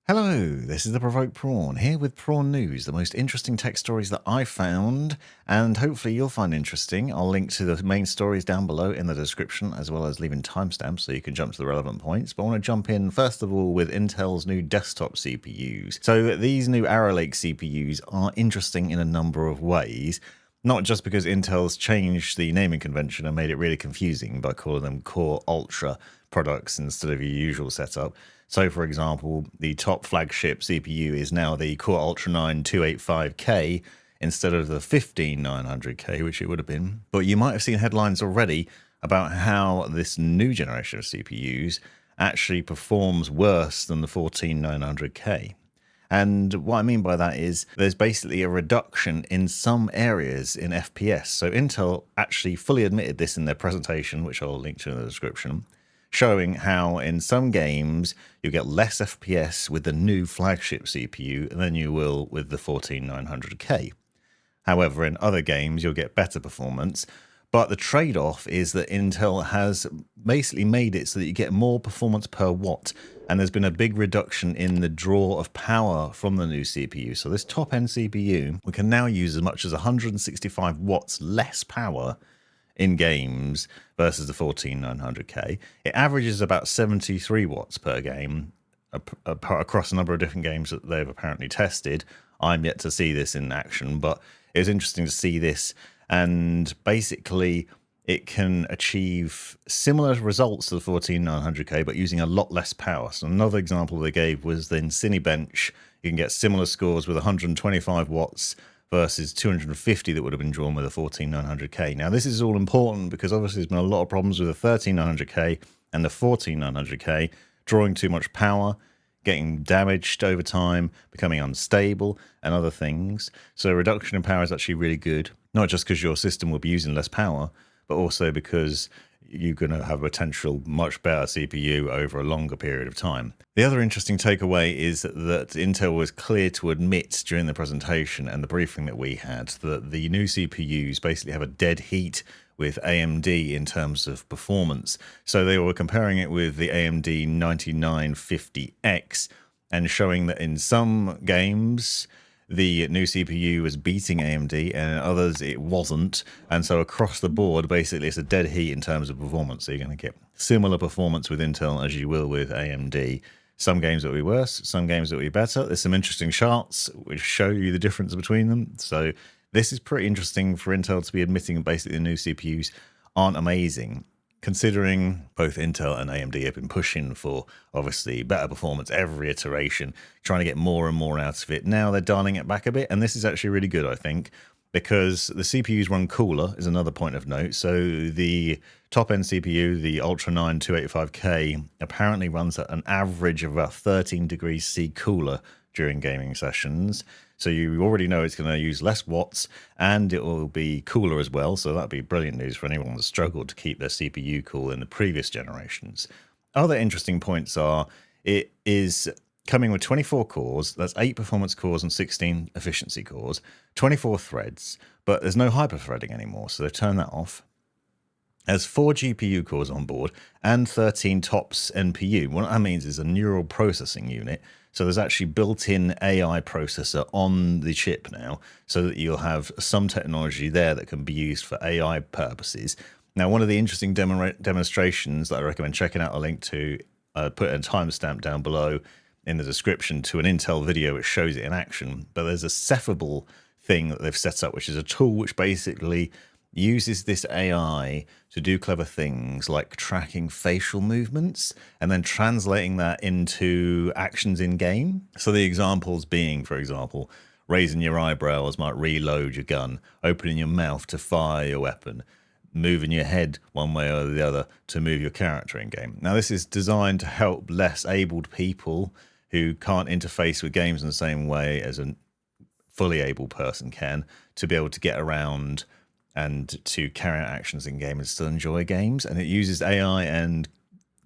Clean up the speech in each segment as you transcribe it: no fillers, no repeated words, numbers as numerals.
Hello, this is the Provoked Prawn, here with Prawn News, the most interesting tech stories that I found, and hopefully you'll find interesting. I'll link to the main stories down below in the description, as well as leaving timestamps so you can jump to the relevant points. But I want to jump in, first of all, with Intel's new desktop CPUs. So these new Arrow Lake CPUs are interesting in a number of ways. Not just because Intel's changed the naming convention and made it really confusing by calling them Core Ultra products instead of your usual setup. So, for example, the top flagship CPU is now the Core Ultra 9 285K instead of the 15900K, which it would have been. But you might have seen headlines already about how this new generation of CPUs actually performs worse than the 14900K. And what I mean by that is there's basically a reduction in some areas in FPS. So Intel actually fully admitted this in their presentation, which I'll link to in the description, showing how in some games you get less FPS with the new flagship CPU than you will with the 14900K. However, in other games you'll get better performance, but the trade-off is that Intel has basically made it so that you get more performance per watt, and there's been a big reduction in the draw of power from the new CPU. So this top-end CPU, we can now use as much as 165 watts less power in games versus the 14900K. It averages about 73 watts per game across a number of different games that they've apparently tested. I'm yet to see this in action, but it was interesting to see this. And basically, it can achieve similar results to the 14900K, but using a lot less power. So another example they gave was the Cinebench. You can get similar scores with 125 watts versus 250 that would have been drawn with a 14900K. Now, this is all important because obviously there's been a lot of problems with the 13900K and the 14900K, drawing too much power, getting damaged over time, becoming unstable, and other things. So a reduction in power is actually really good, not just because your system will be using less power, but also because you're going to have a potential much better CPU over a longer period of time. The other interesting takeaway is that Intel was clear to admit during the presentation and the briefing that we had that the new CPUs basically have a dead heat with AMD in terms of performance. So they were comparing it with the AMD 9950X and showing that in some games the new CPU was beating AMD and in others it wasn't. And so across the board, basically it's a dead heat in terms of performance. So you're going to get similar performance with Intel as you will with AMD. Some games will be worse, some games will be better. There's some interesting charts which show you the difference between them. So this is pretty interesting for Intel to be admitting basically the new CPUs aren't amazing, considering both Intel and AMD have been pushing for, obviously, better performance every iteration, trying to get more and more out of it. Now they're dialing it back a bit, and this is actually really good, I think, because the CPUs run cooler is another point of note. So the top-end CPU, the Ultra 9 285K, apparently runs at an average of about 13 degrees C cooler during gaming sessions. So you already know it's going to use less watts and it will be cooler as well. So that'd be brilliant news for anyone that struggled to keep their CPU cool in the previous generations. Other interesting points are it is coming with 24 cores. That's 8 performance cores and 16 efficiency cores, 24 threads, but there's no hyper-threading anymore. So they've turned that off. Has 4 GPU cores on board and 13 TOPS NPU. What that means is a neural processing unit. So there's actually built-in AI processor on the chip now, so that you'll have some technology there that can be used for AI purposes. Now, one of the interesting demonstrations that I recommend checking out, a link to, put a timestamp down below in the description to an Intel video which shows it in action. But there's a Schafer thing that they've set up, which is a tool which basically uses this AI to do clever things like tracking facial movements and then translating that into actions in game. So the examples being, for example, raising your eyebrows might reload your gun, opening your mouth to fire your weapon, moving your head one way or the other to move your character in game. Now this is designed to help less abled people who can't interface with games in the same way as a fully able person can, to be able to get around and to carry out actions in game and still enjoy games. And it uses AI and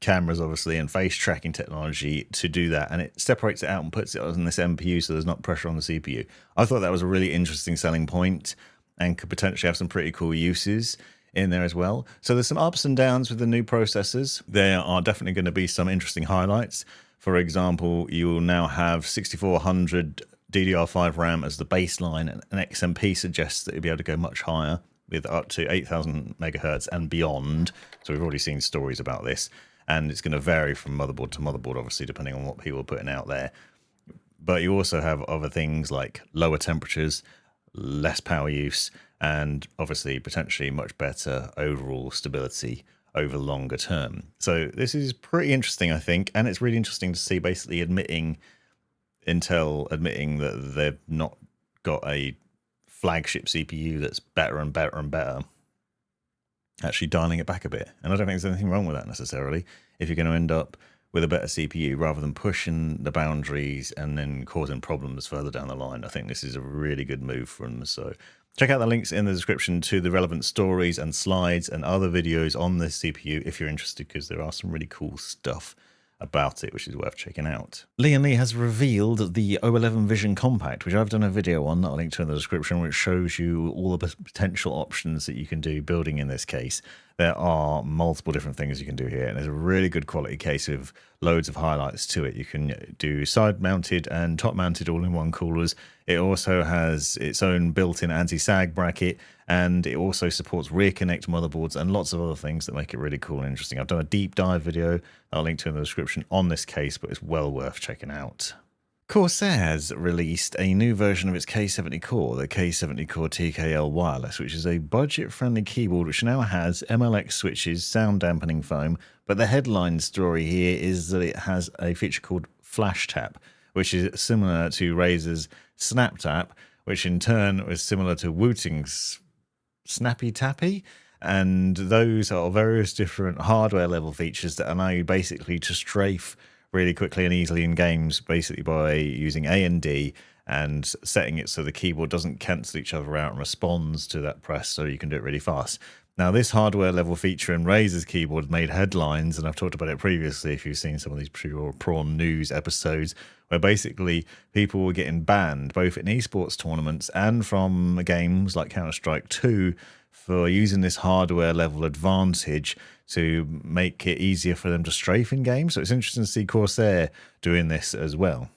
cameras, obviously, and face tracking technology to do that. And it separates it out and puts it on this NPU so there's not pressure on the CPU. I thought that was a really interesting selling point and could potentially have some pretty cool uses in there as well. So there's some ups and downs with the new processors. There are definitely going to be some interesting highlights. For example, you will now have 6400 DDR5 RAM as the baseline, and XMP suggests that you'll be able to go much higher with up to 8000 megahertz and beyond. So we've already seen stories about this, and it's going to vary from motherboard to motherboard, obviously, depending on what people are putting out there. But you also have other things like lower temperatures, less power use, and obviously potentially much better overall stability over the longer term. So this is pretty interesting, I think, and it's really interesting to see basically Intel admitting that they've not got a flagship CPU that's better and better and better, actually dialing it back a bit. And I don't think there's anything wrong with that necessarily. If you're going to end up with a better CPU rather than pushing the boundaries and then causing problems further down the line, I think this is a really good move from them. So check out the links in the description to the relevant stories and slides and other videos on this CPU if you're interested, because there are some really cool stuff about it, which is worth checking out. Lian has revealed the O11 Vision Compact, which I've done a video on that I'll link to in the description, which shows you all the potential options that you can do building in this case. There are multiple different things you can do here, and there's a really good quality case with loads of highlights to it. You can do side-mounted and top-mounted all-in-one coolers. It also has its own built-in anti-sag bracket, and it also supports rear connect motherboards and lots of other things that make it really cool and interesting. I've done a deep dive video I'll link to in the description on this case, but it's well worth checking out. Corsair has released a new version of its K70 Core, the K70 Core TKL Wireless, which is a budget-friendly keyboard which now has MLX switches, sound dampening foam, but the headline story here is that it has a feature called Flash Tap, which is similar to Razer's Snap Tap, which in turn was similar to Wooting's Snappy Tappy, and those are various different hardware level features that allow you basically to strafe really quickly and easily in games, basically by using A and D and setting it so the keyboard doesn't cancel each other out and responds to that press, so you can do it really fast. Now, this hardware level feature in Razer's keyboard made headlines, and I've talked about it previously if you've seen some of these Prawn news episodes, where basically people were getting banned both in esports tournaments and from games like Counter-Strike 2 for using this hardware level advantage to make it easier for them to strafe in games. So it's interesting to see Corsair doing this as well.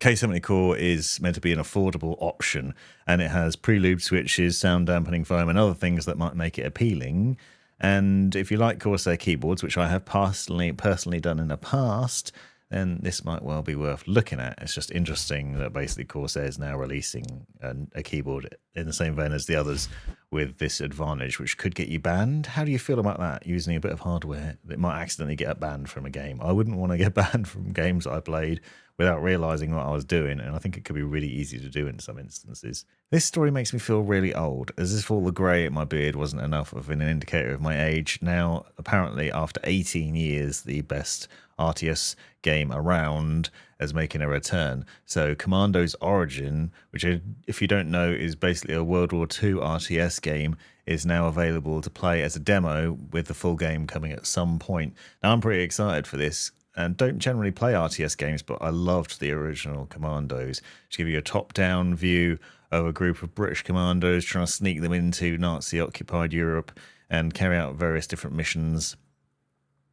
K70 Core is meant to be an affordable option, and it has pre-lubed switches, sound dampening foam, and other things that might make it appealing. And if you like Corsair keyboards, which I have personally done in the past, then this might well be worth looking at. It's just interesting that basically Corsair is now releasing a keyboard in the same vein as the others with this advantage, which could get you banned. How do you feel about that, using a bit of hardware that might accidentally get banned from a game? I wouldn't want to get banned from games that I played without realizing what I was doing, and I think it could be really easy to do in some instances. This story makes me feel really old, as if all the grey in my beard wasn't enough of an indicator of my age. Now, apparently, after 18 years, the best RTS game around is making a return. So Commandos Origins, which, if you don't know, is basically a World War II RTS game, is now available to play as a demo, with the full game coming at some point. Now, I'm pretty excited for this, and don't generally play RTS games, but I loved the original Commandos, to give you a top-down view of a group of British commandos trying to sneak them into Nazi-occupied Europe and carry out various different missions.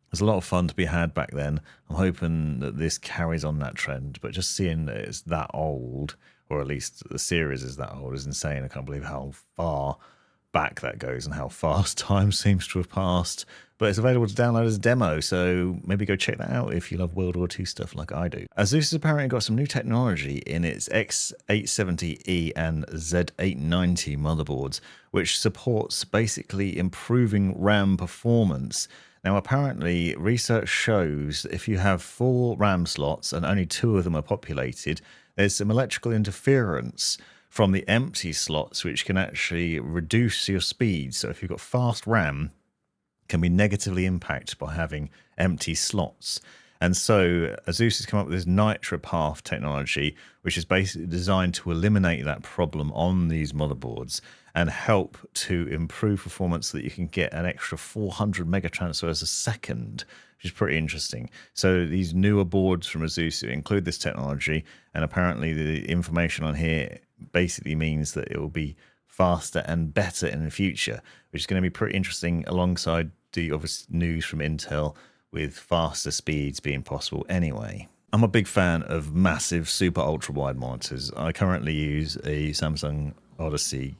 There's a lot of fun to be had back then. I'm hoping that this carries on that trend, but just seeing that it's that old, or at least the series is that old, is insane. I can't believe how far back that goes and how fast time seems to have passed. But it's available to download as a demo, so maybe go check that out if you love World War II stuff like I do. Asus has apparently got some new technology in its X870E and Z890 motherboards, which supports basically improving RAM performance. Now, apparently, research shows that if you have 4 RAM slots and only 2 of them are populated, there's some electrical interference from the empty slots, which can actually reduce your speed. So if you've got fast RAM, can be negatively impacted by having empty slots. And so Asus has come up with this Nitra Path technology, which is basically designed to eliminate that problem on these motherboards and help to improve performance so that you can get an extra 400 megatransfers a second, which is pretty interesting. So these newer boards from Asus include this technology, and apparently the information on here basically means that it will be faster and better in the future, which is going to be pretty interesting alongside the obvious news from Intel with faster speeds being possible anyway. I'm a big fan of massive super ultra wide monitors. I currently use a Samsung Odyssey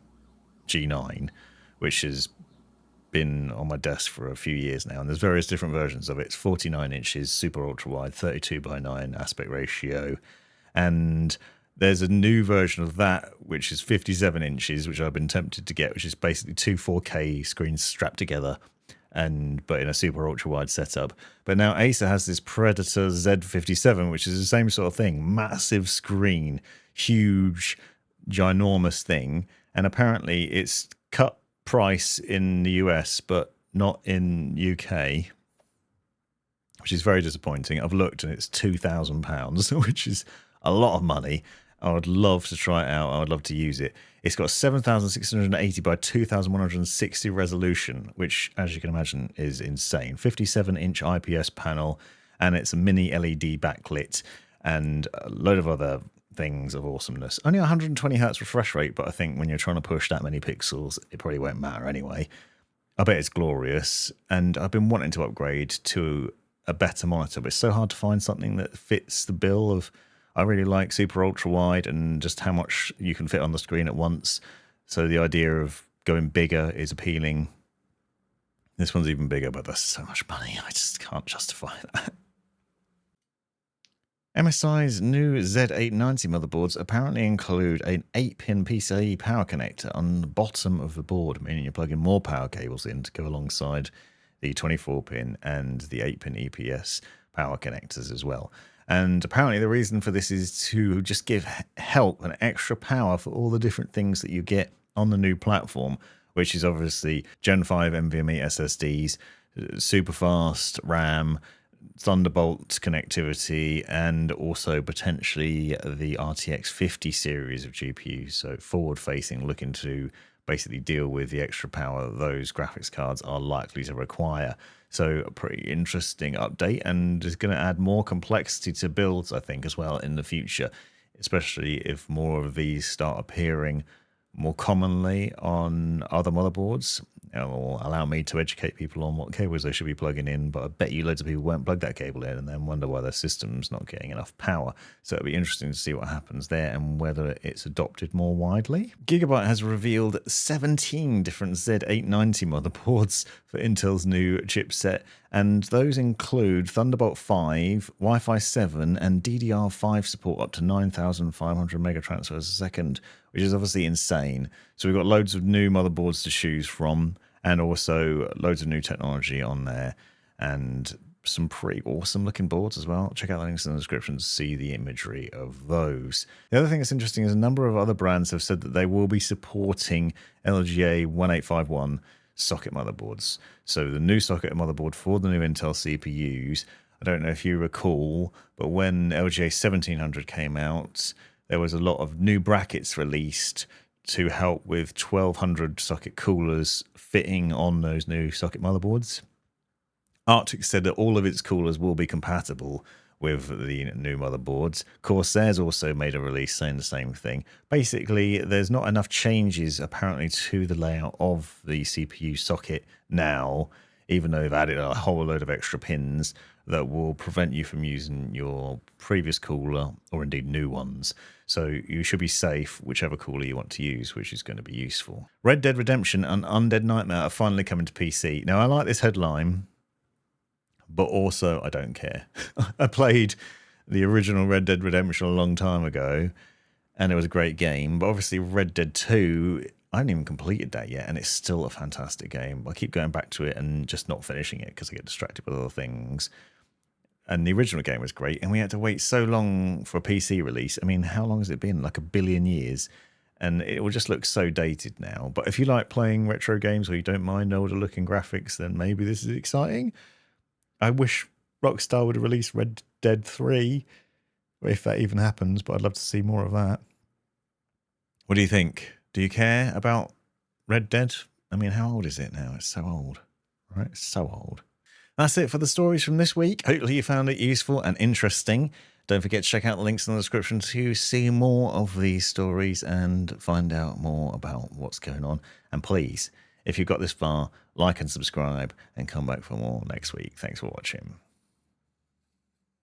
G9, which has been on my desk for a few years now, and there's various different versions of it. It's 49 inches, super ultra wide, 32:9 aspect ratio, and there's a new version of that which is 57 inches, which I've been tempted to get, which is basically two 4K screens strapped together, but in a super ultra wide setup. But now Acer has this Predator Z57, which is the same sort of thing, massive screen, huge, ginormous thing, and apparently it's cut price in the US but not in UK, which is very disappointing. I've looked and it's £2,000, which is a lot of money. I would love to try it out. I would love to use it. It's got 7680 by 2160 resolution, which, as you can imagine, is insane. 57-inch IPS panel, and it's a mini LED backlit and a load of other things of awesomeness. Only 120 hertz refresh rate, but I think when you're trying to push that many pixels, it probably won't matter anyway. I bet it's glorious, and I've been wanting to upgrade to a better monitor, but it's so hard to find something that fits the bill of I really like super ultra wide and just how much you can fit on the screen at once. So the idea of going bigger is appealing. This one's even bigger, but that's so much money. I just can't justify that. MSI's new Z890 motherboards apparently include an 8-pin PCIe power connector on the bottom of the board, meaning you're plugging more power cables in to go alongside the 24-pin and the 8-pin EPS power connectors as well. And apparently the reason for this is to just give help and extra power for all the different things that you get on the new platform, which is obviously Gen 5 NVMe SSDs, super fast RAM, Thunderbolt connectivity, and also potentially the RTX 50 series of GPUs. So forward-facing, looking to basically deal with the extra power that those graphics cards are likely to require. So a pretty interesting update, and is going to add more complexity to builds, I think, as well in the future, especially if more of these start appearing more commonly on other motherboards. It will allow me to educate people on what cables they should be plugging in, but I bet you loads of people won't plug that cable in and then wonder why their system's not getting enough power. So it'll be interesting to see what happens there and whether it's adopted more widely. Gigabyte has revealed 17 different Z890 motherboards for Intel's new chipset, and those include Thunderbolt 5, Wi-Fi 7, and DDR5 support up to 9,500 megatransfers a second, which is obviously insane. So we've got loads of new motherboards to choose from, and also loads of new technology on there, and some pretty awesome looking boards as well. Check out the links in the description to see the imagery of those. The other thing that's interesting is a number of other brands have said that they will be supporting LGA 1851 socket motherboards. So the new socket motherboard for the new Intel CPUs, I don't know if you recall, but when LGA 1700 came out, there was a lot of new brackets released to help with 1200 socket coolers fitting on those new socket motherboards. Arctic said that all of its coolers will be compatible with the new motherboards. Corsair's also made a release saying the same thing. Basically, there's not enough changes apparently to the layout of the CPU socket now, even though they've added a whole load of extra pins that will prevent you from using your previous cooler or indeed new ones. So you should be safe whichever cooler you want to use, which is going to be useful. Red Dead Redemption and Undead Nightmare are finally coming to PC. Now, I like this headline, but also I don't care. I played the original Red Dead Redemption a long time ago, and it was a great game. But obviously Red Dead 2, I haven't even completed that yet, and it's still a fantastic game. I keep going back to it and just not finishing it because I get distracted with other things. And the original game was great, and we had to wait so long for a PC release. I mean, how long has it been? Like a billion years. And it will just look so dated now. But if you like playing retro games or you don't mind older looking graphics, then maybe this is exciting. I wish Rockstar would release Red Dead 3, if that even happens, but I'd love to see more of that. What do you think? Do you care about Red Dead? I mean, how old is it now? It's so old, right? It's so old. That's it for the stories from this week. Hopefully you found it useful and interesting. Don't forget to check out the links in the description to see more of these stories and find out more about what's going on. And please, If you got this far, like and subscribe, and come back for more next week. Thanks for watching.